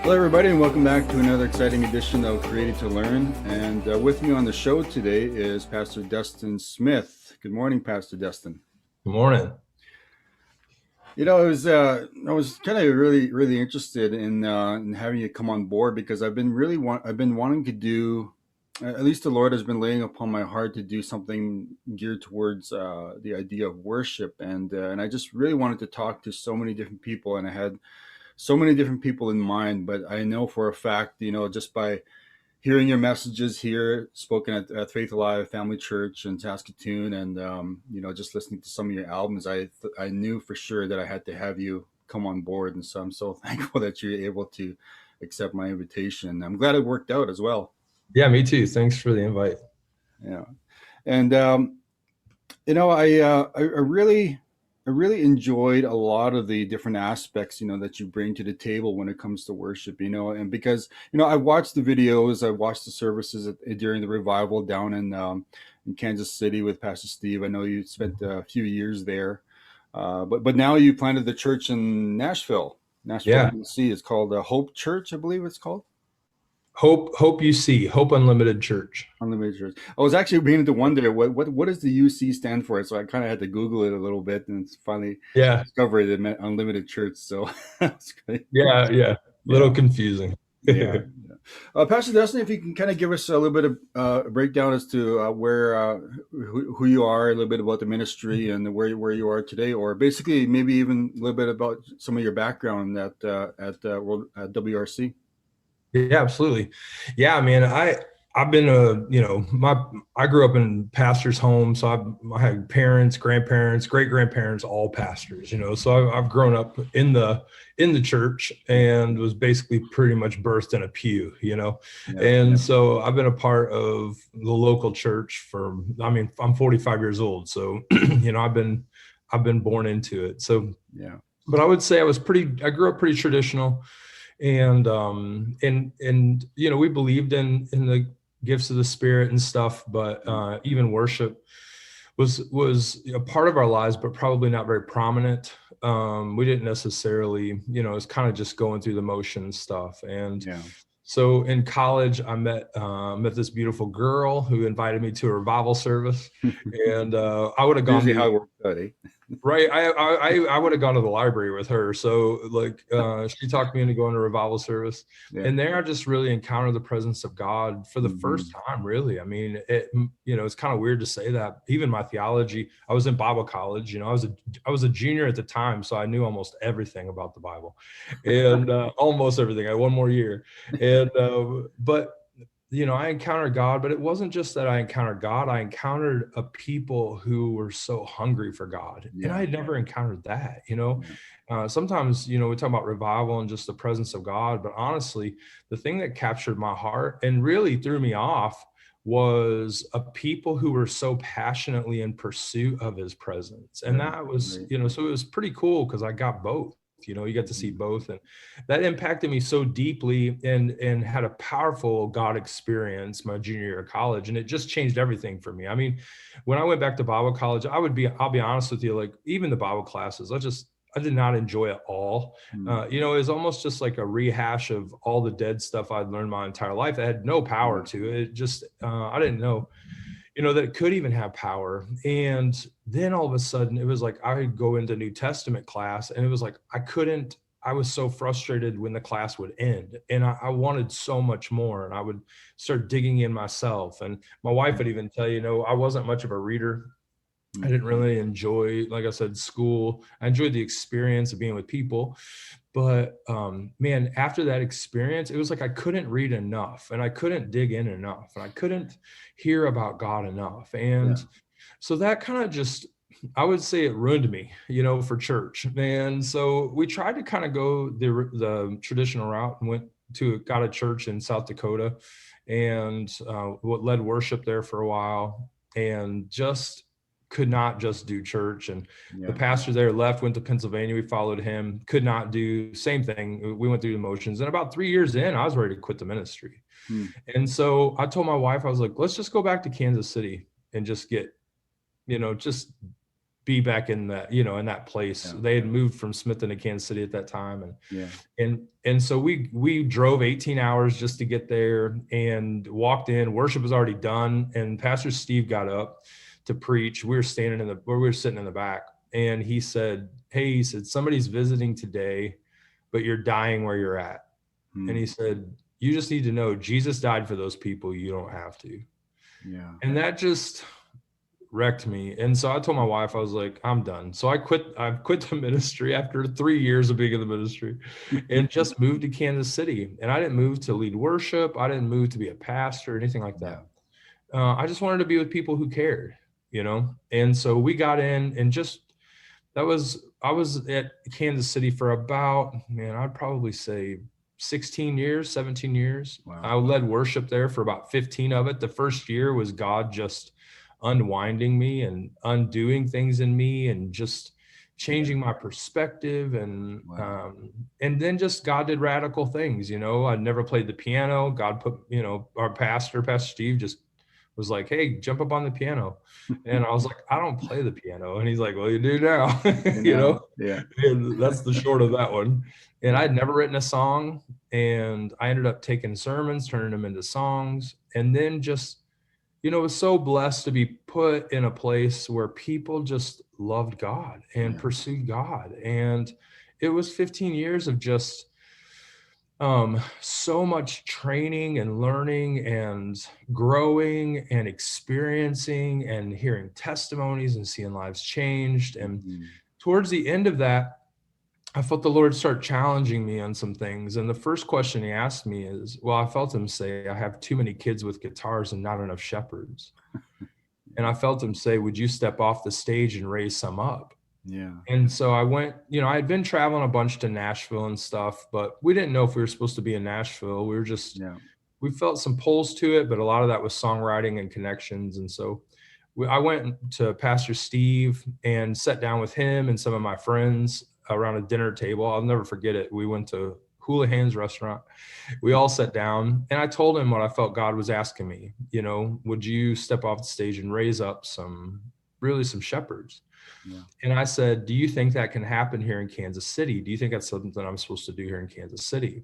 Hello, everybody, and welcome back to another exciting edition of Created to Learn. And with me on the show today is Pastor Dustin Smith. Good morning, Pastor Dustin. Good morning. You know, I was kind of really interested in having you come on board because I've been wanting to do. At least the Lord has been laying upon my heart to do something geared towards the idea of worship, and I just really wanted to talk to so many different people, and I had so many different people in mind. But I know for a fact, just by hearing your messages here spoken at Faith Alive Family Church in Saskatoon, and just listening to some of your albums, I knew for sure that I had to have you come on board, and so I'm so thankful that you're able to accept my invitation. I'm glad it worked out as well. Yeah, me too. Thanks for the invite. Yeah, and I really enjoyed a lot of the different aspects, that you bring to the table when it comes to worship, and because, I watched the videos, I watched the services during the revival down in Kansas City with Pastor Steve. I know you spent a few years there, but now you planted the church in Nashville, Yeah. Tennessee. It's called Hope Church, I believe it's called. HopeUC, Hope Unlimited Church. Unlimited Church. I was actually beginning to wonder what does the UC stand for? So I kind of had to Google it a little bit, and finally discovered it meant Unlimited Church. So that's great. Yeah. Little confusing. Yeah. Pastor Dustin, if you can kind of give us a little bit of a breakdown as to who you are, a little bit about the ministry and where you are today, or basically maybe even a little bit about some of your background at WRC. Yeah, absolutely. Yeah, man. I've been I grew up in pastor's home, so I had parents, grandparents, great grandparents, all pastors. So I've grown up in the church and was basically pretty much birthed in a pew. So I've been a part of the local church I'm 45 years old, so I've been born into it. So but I would say I grew up pretty traditional. And we believed in the gifts of the Spirit and stuff, but even worship was a part of our lives, but probably not very prominent. We didn't necessarily, it's kind of just going through the motions stuff. And so in college, I met this beautiful girl who invited me to a revival service, and I would have gone. Usually how it works out, eh? Right. I would have gone to the library with her. So she talked me into going to a revival service. And there I just really encountered the presence of God for the first time, really. I mean, it's kind of weird to say that. Even my theology, I was in Bible college, I was a junior at the time. So I knew almost everything about the Bible, and almost everything. I had one more year. And but I encountered God, but it wasn't just that I encountered God. I encountered a people who were so hungry for God. And I had never encountered that, sometimes, we talk about revival and just the presence of God, but honestly, the thing that captured my heart and really threw me off was a people who were so passionately in pursuit of his presence. And that was, so it was pretty cool because I got both. You get to see both, and that impacted me so deeply and had a powerful God experience my junior year of college. And it just changed everything for me. I mean, when I went back to Bible college, I'll be honest with you, like even the Bible classes, I did not enjoy it all. It was almost just like a rehash of all the dead stuff I'd learned my entire life. That had no power to it. Just, I didn't know, that it could even have power. And then all of a sudden it was like, I would go into New Testament class and it was like, I was so frustrated when the class would end, and I wanted so much more, and I would start digging in myself. And my wife would even tell I wasn't much of a reader. I didn't really enjoy, like I said, school. I enjoyed the experience of being with people. But man, after that experience, it was like I couldn't read enough, and I couldn't dig in enough, and I couldn't hear about God enough. And so that kind of just, I would say it ruined me, for church. And so we tried to kind of go the traditional route and got a church in South Dakota, and led worship there for a while, and just could not just do church. And the pastor there left, went to Pennsylvania. We followed him, could not do same thing. We went through the motions, and about 3 years in, I was ready to quit the ministry. And so I told my wife, I was like, let's just go back to Kansas City and just get, just be back in that, in that place. They had moved from Smithton to Kansas City at that time. And so we drove 18 hours just to get there and walked in. Worship was already done. And Pastor Steve got up to preach. We were sitting in the back, and he said, "Hey," he said, "somebody's visiting today, but you're dying where you're at." And he said, "You just need to know Jesus died for those people. You don't have to." And that just wrecked me. And so I told my wife, I was like, "I'm done." So I quit the ministry after 3 years of being in the ministry and just moved to Kansas City. And I didn't move to lead worship. I didn't move to be a pastor or anything like that. I just wanted to be with people who cared, And so we got in, and I was at Kansas City for about, I'd probably say 16 years, 17 years. Wow. I led worship there for about 15 of it. The first year was God just unwinding me and undoing things in me and just changing my perspective. And and then just God did radical things. I'd never played the piano. God put, our Pastor Steve, just was like, "Hey, jump up on the piano." And I was like, "I don't play the piano." And he's like, "Well, you do now." And that's the short of that one. And I'd never written a song, and I ended up taking sermons, turning them into songs. And then just, was so blessed to be put in a place where people just loved God and pursued God. And it was 15 years of just so much training and learning and growing and experiencing and hearing testimonies and seeing lives changed. And towards the end of that, I felt the Lord start challenging me on some things. And the first question he asked me is, I felt him say, "I have too many kids with guitars and not enough shepherds." And I felt him say, "Would you step off the stage and raise some up?" And so I went, I had been traveling a bunch to Nashville and stuff, but we didn't know if we were supposed to be in Nashville. We were just, we felt some pulls to it, but a lot of that was songwriting and connections. And so I went to Pastor Steve and sat down with him and some of my friends around a dinner table. I'll never forget it. We went to Houlihan's restaurant. We all sat down, and I told him what I felt God was asking me. Would you step off the stage and raise up some shepherds? And I said, "Do you think that can happen here in Kansas City? Do you think that's something that I'm supposed to do here in Kansas City?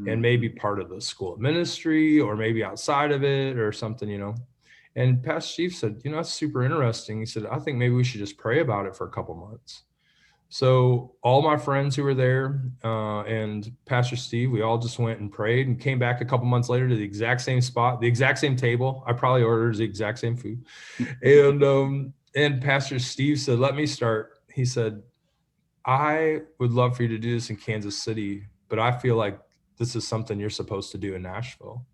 And maybe part of the school of ministry, or maybe outside of it or something, And Pastor Steve said, "That's super interesting." He said, "I think maybe we should just pray about it for a couple months." So all my friends who were there and Pastor Steve, we all just went and prayed and came back a couple months later to the exact same spot, the exact same table. I probably ordered the exact same food. And Pastor Steve said, "Let me start." He said, "I would love for you to do this in Kansas City, but I feel like this is something you're supposed to do in Nashville."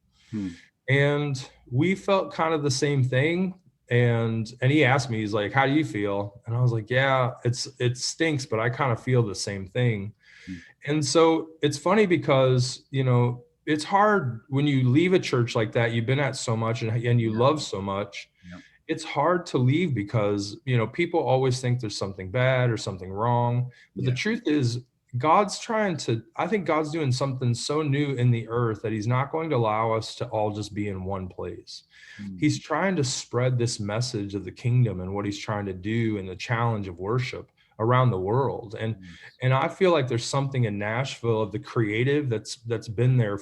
And we felt kind of the same thing. And he asked me, he's like, "How do you feel?" And I was like, "Yeah, it stinks, but I kind of feel the same thing." And so it's funny because, it's hard when you leave a church like that, you've been at so much and you love so much. It's hard to leave because, people always think there's something bad or something wrong. But the truth is, I think God's doing something so new in the earth that he's not going to allow us to all just be in one place. He's trying to spread this message of the kingdom and what he's trying to do and the challenge of worship around the world. And I feel like there's something in Nashville of the creative that's been there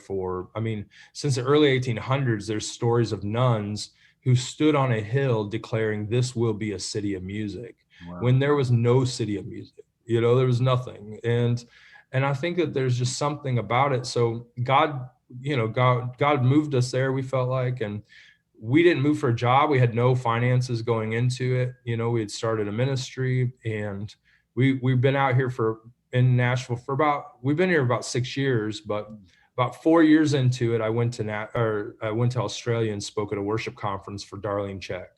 since the early 1800s. There's stories of nuns who stood on a hill declaring, "This will be a city of music," when there was no city of music. There was nothing. And I think that there's just something about it. So God moved us there, we felt like, and we didn't move for a job. We had no finances going into it. We had started a ministry, and we've been out here in Nashville we've been here about 6 years, but about 4 years into it, I went to Australia and spoke at a worship conference for Darlene Check,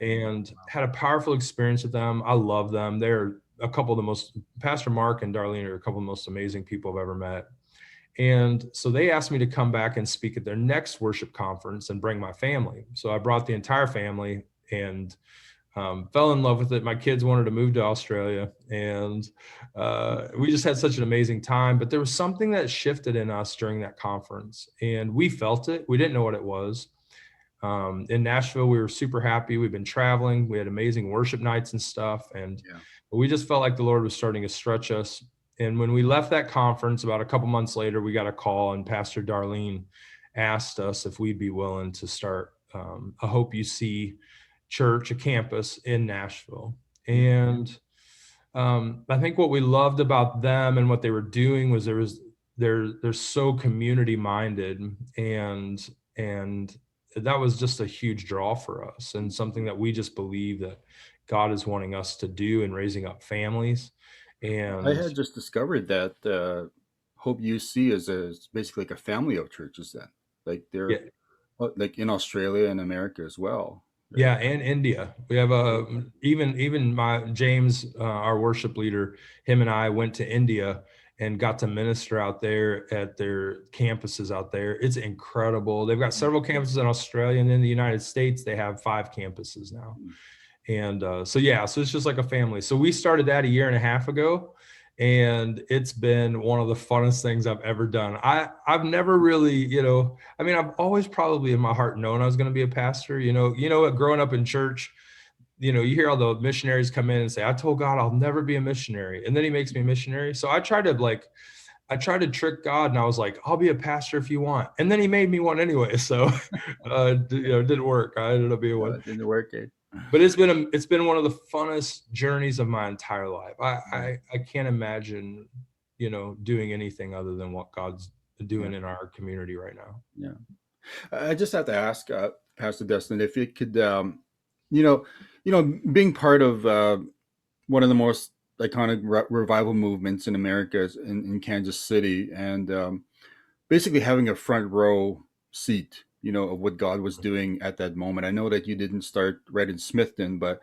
and had a powerful experience with them. I love them. They're Pastor Mark and Darlene are a couple of the most amazing people I've ever met. And so they asked me to come back and speak at their next worship conference and bring my family. So I brought the entire family and fell in love with it. My kids wanted to move to Australia, and we just had such an amazing time. But there was something that shifted in us during that conference, and we felt it. We didn't know what it was. In Nashville, we were super happy. We've been traveling. We had amazing worship nights and stuff. And we just felt like the Lord was starting to stretch us. And when we left that conference, about a couple months later, we got a call, and Pastor Darlene asked us if we'd be willing to start a HopeUC church, a campus in Nashville. And I think what we loved about them and what they were doing was they're so community minded, and that was just a huge draw for us, and something that we just believe that God is wanting us to do in raising up families. And I had just discovered that Hope UC is basically like a family of churches then. Like they're like in Australia and America as well. Right? Yeah, and India. We have even my James, our worship leader, him and I went to India and got to minister out there at their campuses out there. It's incredible. They've got several campuses in Australia, and in the United States, they have 5 campuses now. And so it's just like a family. So we started that a year and a half ago, and it's been one of the funnest things I've ever done. I've never really, I've always probably in my heart known I was going to be a pastor. Growing up in church, you hear all the missionaries come in and say, I told God I'll never be a missionary, and then he makes me a missionary. So I tried to trick God, and I was like, I'll be a pastor if you want. And then he made me one anyway. So, it didn't work. I ended up being one. It didn't work. But it's been one of the funnest journeys of my entire life. I can't imagine, doing anything other than what God's doing in our community right now. Yeah. I just have to ask Pastor Dustin if it could, being part of one of the most iconic revival movements in America is in Kansas City, and basically having a front row seat, of what God was doing at that moment. I know that you didn't start right in Smithton, but,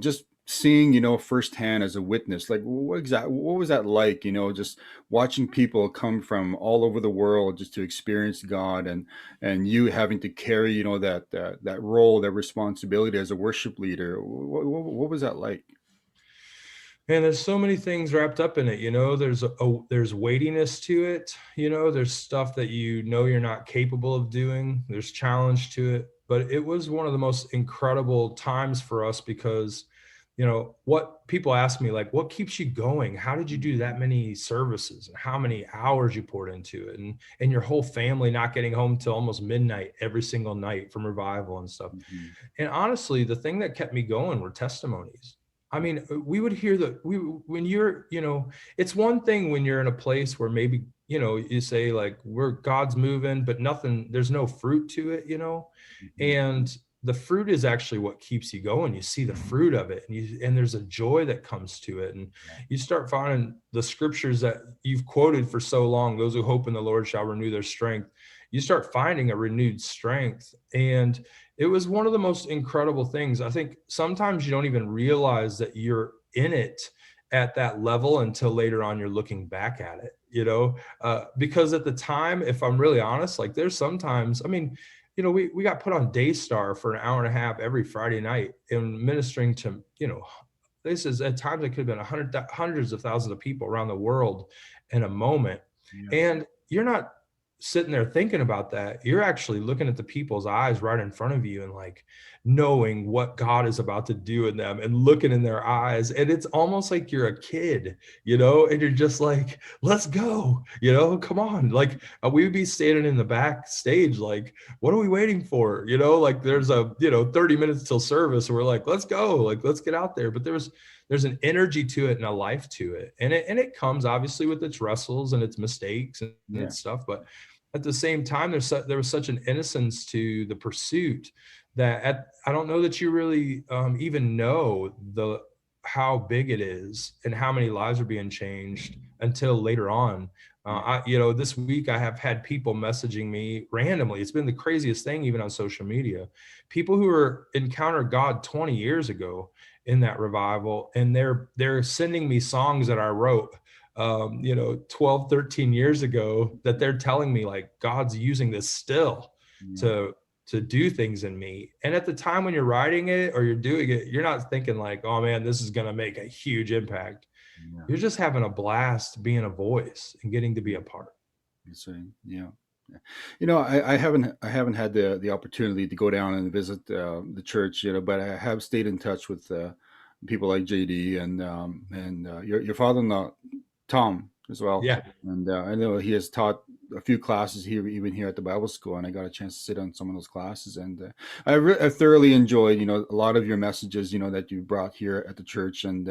just seeing, firsthand as a witness, like what was that like, just watching people come from all over the world just to experience God, and you having to carry, that role, that responsibility as a worship leader. What was that like? And there's so many things wrapped up in it. There's weightiness to it. There's stuff that you're not capable of doing. There's challenge to it. But it was one of the most incredible times for us because, what people ask me, like, what keeps you going? How did you do that many services, and how many hours you poured into it, and your whole family not getting home till almost midnight every single night from revival and stuff. Mm-hmm. And honestly, the thing that kept me going were testimonies. I mean, we would hear when you're, it's one thing when you're in a place where maybe, you say like, where God's moving, but there's no fruit to it, Mm-hmm. and the fruit is actually what keeps you going. You see the fruit of it, and there's a joy that comes to it. And you start finding the scriptures that you've quoted for so long, those who hope in the Lord shall renew their strength. You start finding a renewed strength. And it was one of the most incredible things. I think sometimes you don't even realize that you're in it at that level until later on you're looking back at it, because at the time, if I'm really honest, like there's sometimes, we got put on Daystar for an hour and a half every Friday night and ministering to, this is at times it could have been hundreds of thousands of people around the world in a moment. Yeah. And you're not sitting there thinking about that. You're actually looking at the people's eyes right in front of you and like knowing what God is about to do in them and looking in their eyes. And it's almost like you're a kid, and you're just like, let's go, come on. Like we would be standing in the backstage, like, what are we waiting for? Like there's 30 minutes till service. And we're like, let's go, like, let's get out there. But there's an energy to it and a life to it. And it comes obviously with its wrestles and its mistakes and its stuff. But at the same time, there was such an innocence to the pursuit that I don't know that you really even know how big it is and how many lives are being changed until later on. This week I have had people messaging me randomly. It's been the craziest thing, even on social media. People who encountered God 20 years ago in that revival, and they're sending me songs that I wrote 12, 13 years ago that they're telling me like God's using this still to do things in me. And at the time when you're writing it or you're doing it, you're not thinking like, oh man, this is going to make a huge impact. You're just having a blast being a voice and getting to be a part. Insane. Yeah. I haven't had the opportunity to go down and visit the church, but I have stayed in touch with people like JD and your father-in-law Tom as well. Yeah. And I know he has taught a few classes here, even here at the Bible school, and I got a chance to sit on some of those classes. And I thoroughly enjoyed, a lot of your messages, that you brought here at the church. And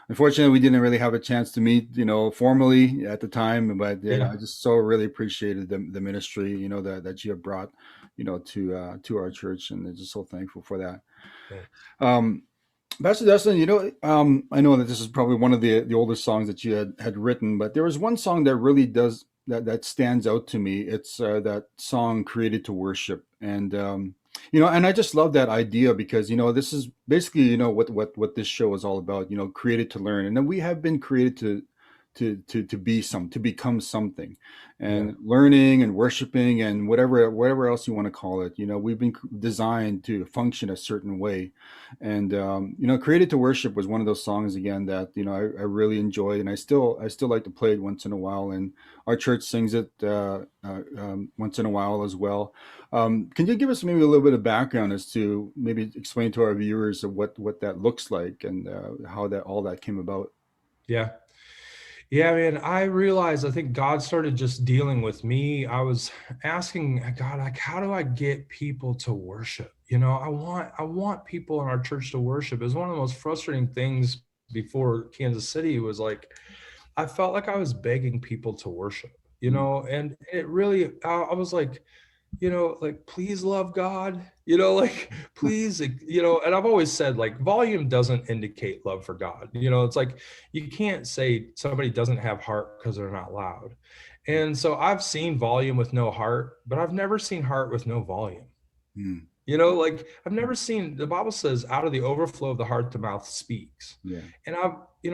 unfortunately, we didn't really have a chance to meet, formally at the time. But I Yeah. just so really appreciated the ministry, that you have brought, to our church, and I'm just so thankful for that. Thanks. Um, Pastor Dustin, I know that this is probably one of the oldest songs that you had written, but there was one song that really does that stands out to me. It's that song "Created to Worship," and and I just love that idea because this is basically what this show is all about. Created to learn, and then we have been created to become something, Yeah. and learning and worshiping and whatever else you want to call it. We've been designed to function a certain way, and created to worship was one of those songs again that I really enjoy, and I still like to play it once in a while, and our church sings it once in a while as well. Can you give us maybe a little bit of background as to maybe explain to our viewers of what that looks like and how that all that came about? Yeah. Yeah, man, I realized I think God started just dealing with me. I was asking God, like, how do I get people to worship? I want people in our church to worship. It was one of the most frustrating things before Kansas City was like, I felt like I was begging people to worship, Mm, and it really, I was like, like, please love God, like, please, like, and I've always said, like, volume doesn't indicate love for God. It's like, you can't say somebody doesn't have heart because they're not loud. And so I've seen volume with no heart, but I've never seen heart with no volume. mm, Like, I've never seen, the Bible says out of the overflow of the heart, the mouth speaks. yeah. And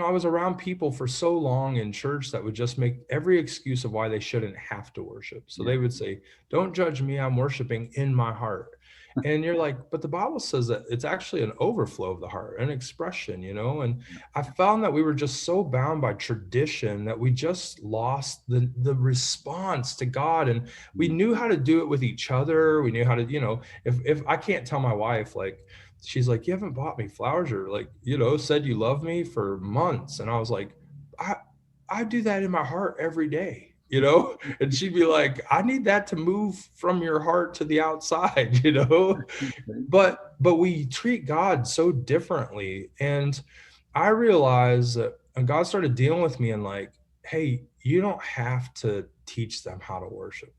I was around people for so long in church that would just make every excuse of why they shouldn't have to worship. So Yeah. they would say, don't judge me, I'm worshiping in my heart. And you're like, but the Bible says that it's actually an overflow of the heart, an expression, and I found that we were just so bound by tradition that we just lost the response to God. And we Mm, knew how to do it with each other. We knew how to, if I can't tell my wife, like, she's like, you haven't bought me flowers, or, like, said you love me for months. And I was like, I I do that in my heart every day, and she'd be like, I need that to move from your heart to the outside, okay. but we treat God so differently. And I realized that, and God started dealing with me and, like, hey, you don't have to teach them how to worship.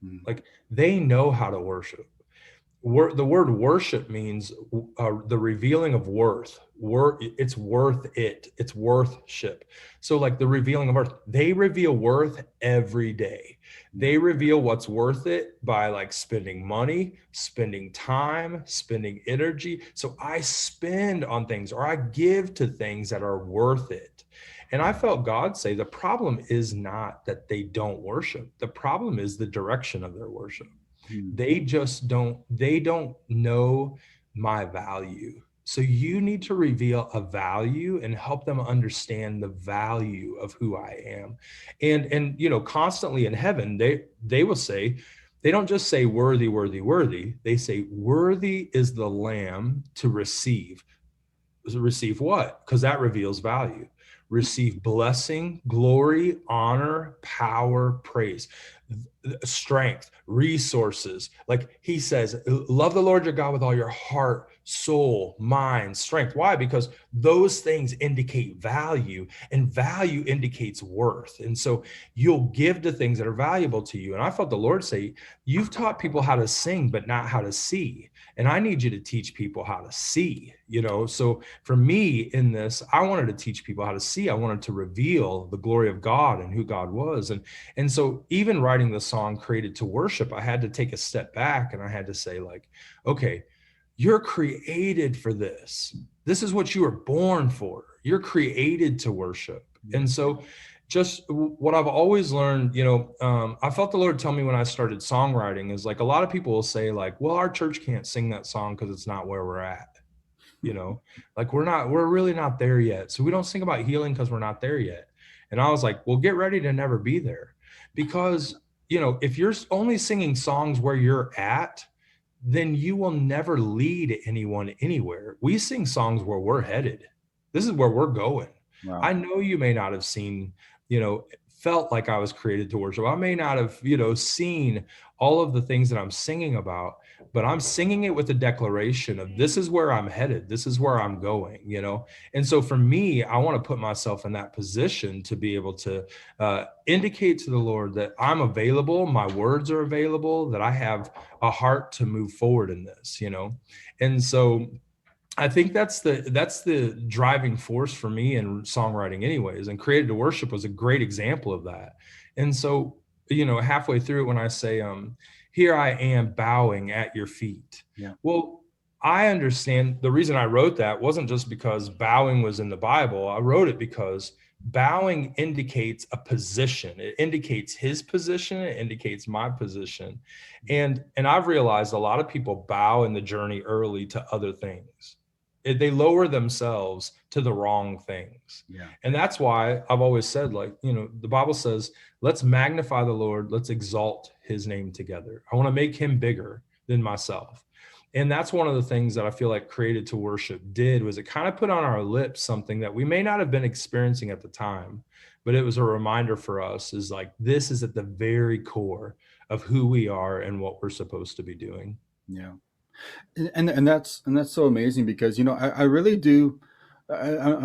Mm, Like, they know how to worship. The word worship means the revealing of worth. It's worth it. It's worthship. So, like, the revealing of worth, they reveal worth every day. yeah. They reveal what's worth it by, like, spending money, spending time, spending energy. So I spend on things, or I give to things that are worth it. And I felt God say the problem is not that they don't worship. The problem is the direction of their worship. Mm, They don't know my value. So you need to reveal a value and help them understand the value of who I am. And constantly in heaven, they will say, they don't just say worthy, worthy, worthy. They say worthy is the lamb to receive. Receive what? Because that reveals value. Receive blessing, glory, honor, power, praise, strength, resources. Like he says, love the Lord your God with all your heart, soul, mind, strength. Why? Because those things indicate value, and value indicates worth. And so you'll give to things that are valuable to you. And I felt the Lord say, you've taught people how to sing, but not how to see. And I need you to teach people how to see, So for me in this, I wanted to teach people how to see. I wanted to reveal the glory of God and who God was. And so even writing the song Created to Worship, I had to take a step back, and I had to say, like, okay, you're created for this. This is what you were born for. You're created to worship. yeah. And so just what I've always learned, I felt the Lord tell me when I started songwriting is, like, a lot of people will say, like, well, our church can't sing that song because it's not where we're at. Like, we're really not there yet. So we don't sing about healing because we're not there yet. And I was like, well, get ready to never be there, because if you're only singing songs where you're at, then you will never lead anyone anywhere. We sing songs where we're headed. This is where we're going. Wow. I know you may not have seen, felt like I was created to worship. I may not have, seen all of the things that I'm singing about, but I'm singing it with a declaration of this is where I'm headed. This is where I'm going, And so for me, I want to put myself in that position to be able to indicate to the Lord that I'm available, my words are available, that I have a heart to move forward in this, And so I think that's the driving force for me in songwriting anyways, and Created to Worship was a great example of that. And so, halfway through it, when I say, here I am bowing at your feet. Yeah. Well, I understand the reason I wrote that wasn't just because bowing was in the Bible. I wrote it because bowing indicates a position. It indicates his position. It indicates my position. And I've realized a lot of people bow in the journey early to other things. They lower themselves to the wrong things. Yeah. And that's why I've always said, the Bible says, let's magnify the Lord. Let's exalt his name together. I want to make him bigger than myself. And that's one of the things that I feel like Created to Worship did, was it kind of put on our lips something that we may not have been experiencing at the time, but it was a reminder for us, is like, this is at the very core of who we are and what we're supposed to be doing. Yeah. And that's so amazing, because I really do. I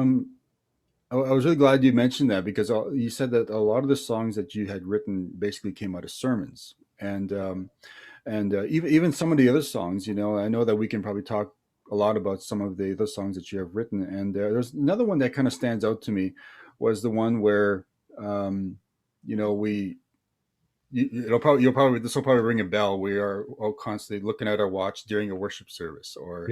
was really glad you mentioned that, because you said that a lot of the songs that you had written basically came out of sermons, and even some of the other songs. I know that we can probably talk a lot about some of the other songs that you have written, and there's another one that kind of stands out to me, was the one where we this will probably ring a bell. We are all constantly looking at our watch during a worship service, or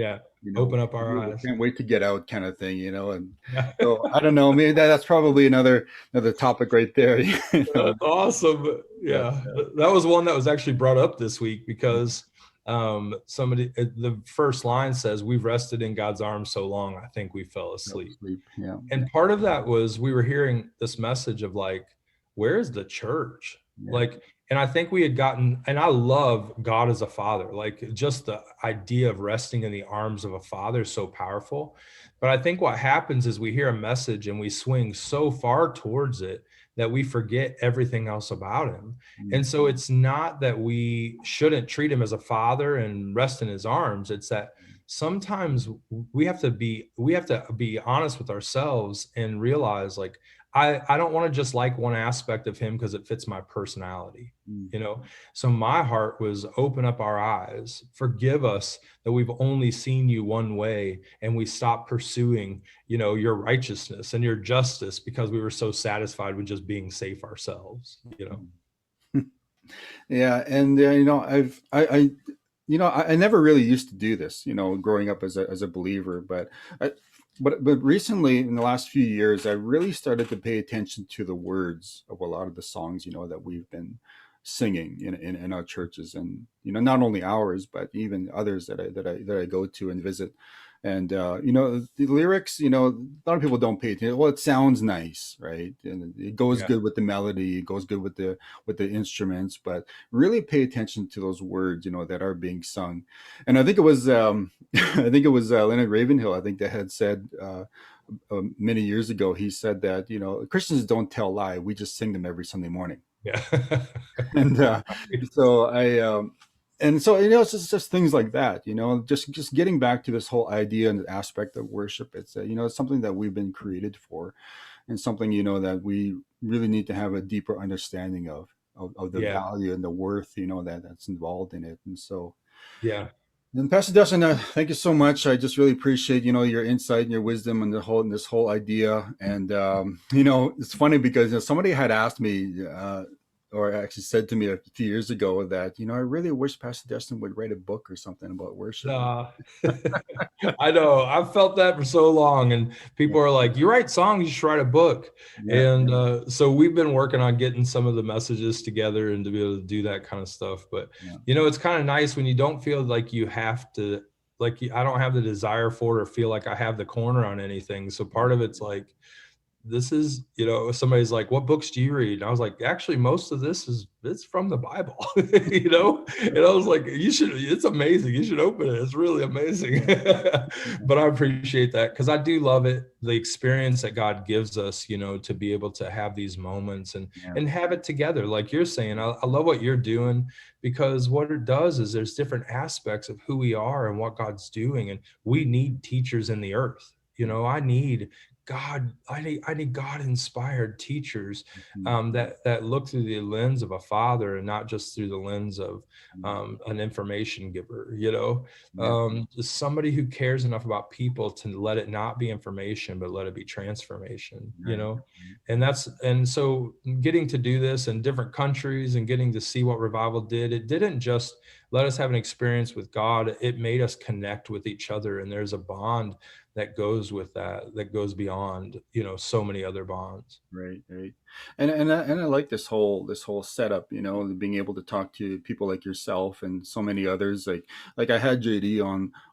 open up our eyes. Can't wait to get out, kind of thing, And so I don't know, maybe that's probably another topic right there. Awesome. Yeah, that was one that was actually brought up this week, because the first line says, "We've rested in God's arms so long, I think we fell asleep." Yeah. And part of that was, we were hearing this message of like, where's the church? Yeah. And I think we had gotten, and I love God as a father, like just the idea of resting in the arms of a father is so powerful. But I think what happens is we hear a message and we swing so far towards it that we forget everything else about him. Mm-hmm. And so it's not that we shouldn't treat him as a father and rest in his arms. It's that sometimes we have to be honest with ourselves and realize, like, I don't want to just like one aspect of him because it fits my personality, So my heart was, open up our eyes, forgive us that we've only seen you one way, and we stopped pursuing, your righteousness and your justice because we were so satisfied with just being safe ourselves, Yeah, and I never really used to do this, growing up as a believer, but recently, in the last few years, I really started to pay attention to the words of a lot of the songs, that we've been singing in our churches, and not only ours, but even others that I go to and visit. And the lyrics, a lot of people don't pay attention. Well, it sounds nice, right? And it goes good with the melody, it goes good with the instruments, but really pay attention to those words, that are being sung. And I think it was Leonard Ravenhill, I think, that had said many years ago. He said that Christians don't tell lie; we just sing them every Sunday morning. Yeah. And so it's just things like that, just getting back to this whole idea and aspect of worship. It's it's something that we've been created for, and something that we really need to have a deeper understanding of the value and the worth that's involved in it. And so and Pastor Dustin, thank you so much. I just really appreciate your insight and your wisdom and this whole idea. And it's funny because somebody had asked me, or actually said to me a few years ago, that I really wish Pastor Dustin would write a book or something about worship. I know, I've felt that for so long, and people are like, "You write songs, you should write a book." And so we've been working on getting some of the messages together and to be able to do that kind of stuff. But it's kind of nice when you don't feel like you have to, like, I don't have the desire for it or feel like I have the corner on anything. So part of it's like, this is, somebody's like, what books do you read? And I was like, actually, most of this it's from the Bible, and I was like, it's amazing. You should open it. It's really amazing. But I appreciate that, because I do love it. The experience that God gives us, to be able to have these moments and have it together. Like you're saying, I love what you're doing, because what it does is there's different aspects of who we are and what God's doing. And we need teachers in the earth. I need God inspired teachers that look through the lens of a father and not just through the lens of an information giver, just somebody who cares enough about people to let it not be information, but let it be transformation, and so getting to do this in different countries and getting to see what revival did, it didn't just let us have an experience with God. It made us connect with each other. And there's a bond that goes with that goes beyond, so many other bonds. Right. And I like this whole setup, being able to talk to people like yourself and so many others. Like I had JD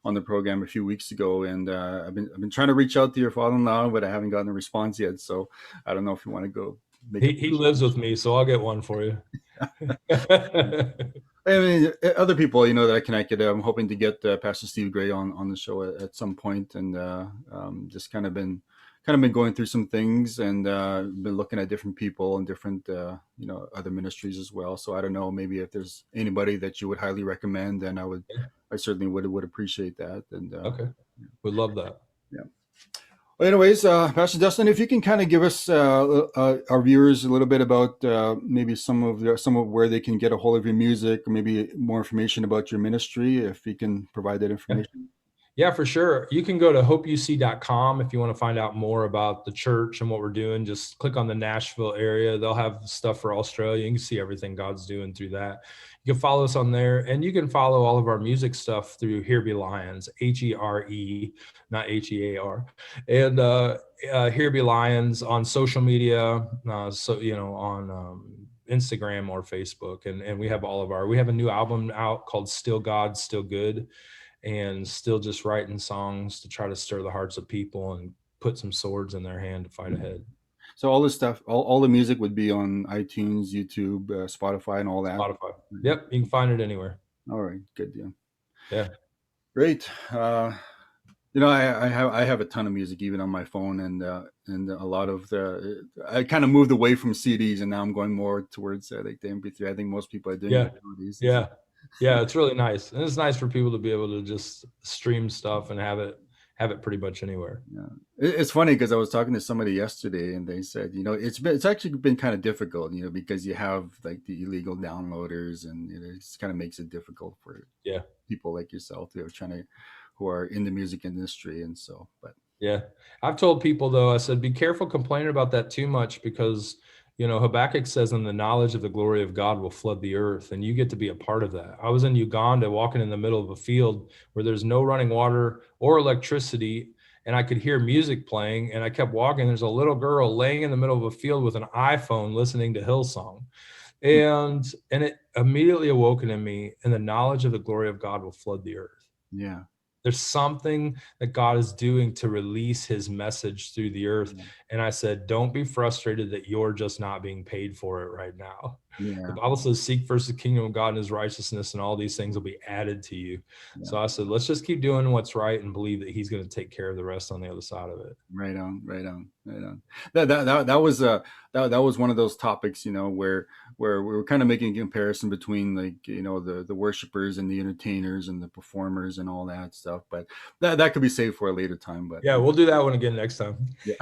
on the program a few weeks ago, and I've been trying to reach out to your father-in-law, but I haven't gotten a response yet. So I don't know if you want to go. He lives with me, so I'll get one for you. I mean, other people, that I connected. I'm hoping to get Pastor Steve Gray on the show at some point, and just kind of been going through some things, and been looking at different people and different other ministries as well. So I don't know, maybe if there's anybody that you would highly recommend, then I certainly would appreciate that. And okay, would love that. Yeah. Well, anyways, Pastor Dustin, if you can kind of give us our viewers a little bit about maybe some of where they can get a hold of your music, or maybe more information about your ministry, if you can provide that information. Yeah, for sure. You can go to HopeUC.com if you want to find out more about the church and what we're doing. Just click on the Nashville area. They'll have stuff for Australia. You can see everything God's doing through that. You can follow us on there, and you can follow all of our music stuff through Here Be Lions, HERE, not HEAR, and Here Be Lions on social media. On Instagram or Facebook, and we have we have a new album out called Still God, Still Good, and still just writing songs to try to stir the hearts of people and put some swords in their hand to fight ahead. So all this stuff, all the music would be on iTunes, YouTube, Spotify, and all that. Spotify. Yep, you can find it anywhere. All right, good deal. Yeah, great. I have a ton of music even on my phone, and a lot of I kind of moved away from CDs, and now I'm going more towards like the MP3. I think most people are doing that nowadays. Yeah, it's really nice, and it's nice for people to be able to just stream stuff and have it pretty much anywhere. Yeah, it's funny because I was talking to somebody yesterday, and they said, it's actually been kind of difficult, because you have like the illegal downloaders, and it kind of makes it difficult for people like yourself who are in the music industry, and so. But yeah, I've told people though, I said, be careful complaining about that too much, because Habakkuk says, and the knowledge of the glory of God will flood the earth, and you get to be a part of that. I was in Uganda walking in the middle of a field where there's no running water or electricity, and I could hear music playing, and I kept walking. There's a little girl laying in the middle of a field with an iPhone listening to Hillsong. And it immediately awoken in me, and the knowledge of the glory of God will flood the earth. Yeah. There's something that God is doing to release his message through the earth. Yeah. And I said, don't be frustrated that you're just not being paid for it right now. Yeah. The Bible says, seek first the kingdom of God and his righteousness, and all these things will be added to you. Yeah. So I said, let's just keep doing what's right and believe that he's going to take care of the rest on the other side of it. Right on. That was one of those topics, where we were kind of making a comparison between the worshipers and the entertainers and the performers and all that stuff. But that could be saved for a later time. But yeah, we'll do that one again next time. Yeah.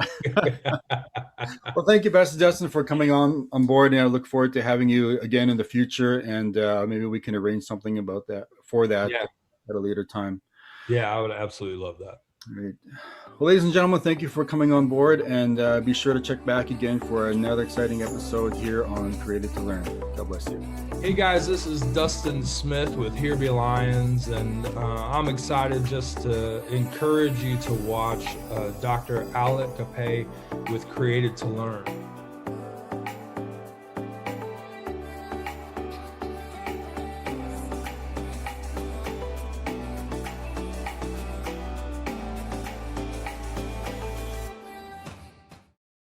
Well, thank you, Pastor Dustin, for coming on board, and I look forward to having you again in the future, and maybe we can arrange something about that at a later time. Yeah, I would absolutely love that. Great. Well, ladies and gentlemen, thank you for coming on board, and be sure to check back again for another exciting episode here on Created to Learn. God bless you. Hey guys, this is Dustin Smith with Here Be Lions, and I'm excited just to encourage you to watch Dr. Alec Capay with Created to Learn.